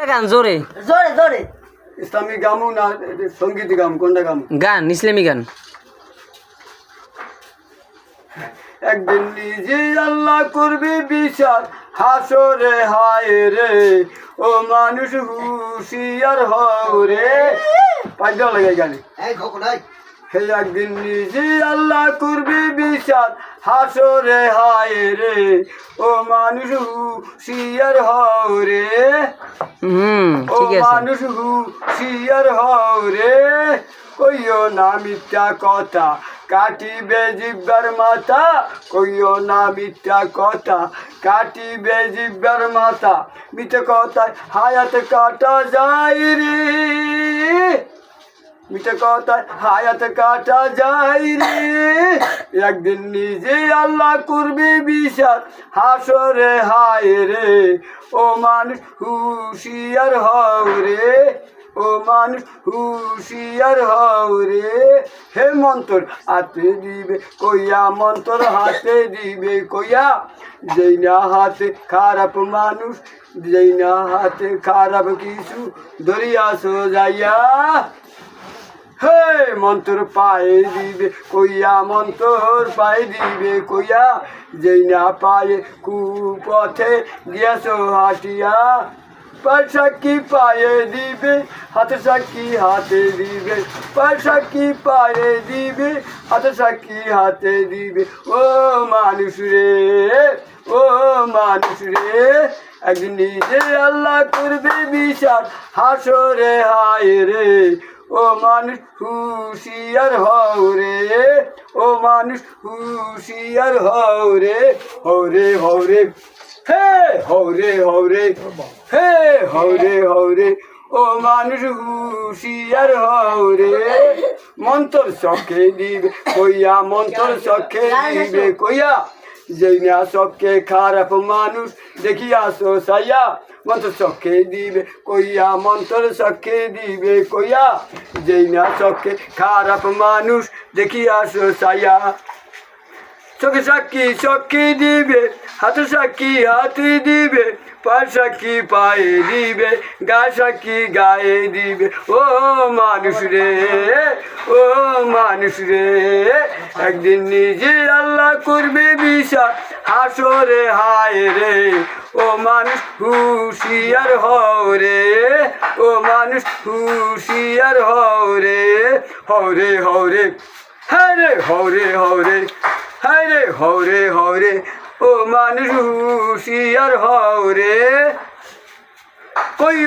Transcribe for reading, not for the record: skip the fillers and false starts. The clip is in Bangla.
গান জোরে জোরে জোরে ইসলামী গামু না সঙ্গীত গাম কোনটা গাম গান ইসলামী গান একদিন নিজে আল্লাহ করবে বিচার হাসরে হায় রে ও মানুষ হুশিয়ার হও রে পাঁচটা লাগে গানে হে একদিন নিজে আল্লাহ করবে বিচার হাসরে হায় রে ও মানুষ হুশিয়ার হও রে ও ঠিক আছে মানুষ হুশিয়ার হও রে কইও না মিথ্যা কথা কাটিবে জিব্বার মাথা কইও না মিথ্যা কথা কাটিবে জিব্বার মাথা মিথ্যা কথায় হায়াত কাটা যায় রে মিঠে কথায় হায়াত কাটা যায় রে একদিন নিজে আল্লাহ করবে বিচার হাসরে হায় রে ও মানুষ হুশিয়ার হও রে ও মানুষ হুশিয়ার হও রে হে মন্তর হাতে দিবে কইয়া মন্তর হাতে দিবে কইয়া যেই না হাতে খারাপ মানুষ যেই না হাতে খারাপ কিছু ধরিয়া সোজাইয়া হে মন্তর পায়ে দিবে কইয়া মন্তর পায়ে দিবে কইয়া যেই না পায়ে কুপথে গিয়াছো হাটিয়া পাশাকি পায়ে দিবে হাতে সাক্ষী হাতে দিবে পাশাকি পায়ে দিবে হাতে সাক্ষী হাতে দিবে ও মানুষ রে ও মানুষ রে একদিন নিজে আল্লাহ করবে বিচার হাসরে হায় রে ও মানুষ হুশিয়ার হও রে ও মানুষ হুশিয়ার হও রে হও রে হও রে হে হও রে হও রে হে হও রে হও রে ও মানুষ হুশিয়ার হও রে মন্তর চোখে দিবে কইয়া মন্তর চোখে দিবে কইয়া যেই না চোখে খারাপ মানুষ দেখিয়া সোসাইয়া মন্তর চোখে দিবে কইয়া মন্তর চোখে দিবে কইয়া যেই না চোখে খারাপ মানুষ দেখিয়া সোসাইয়া চোখে সাক্ষী চোখে দিবে হাতে সাক্ষী হাতে দিবে পায়ে সাক্ষী পায়ে দিবে গায়ে সাক্ষী গায়ে দিবে ও মানুষ রে ও মানুষ রে একদিন নিজে আল্লাহ করবে বিচার হাসরে হায় রে ও মানুষ হুশিয়ার হও রে ও মানুষ হুশিয়ার হও রে হও রে হও রে হ্যাঁ রে হও রে হও রে হ্যাঁ রে হও রে হও রে ও মানুষ হুশিয়ার হও রে কই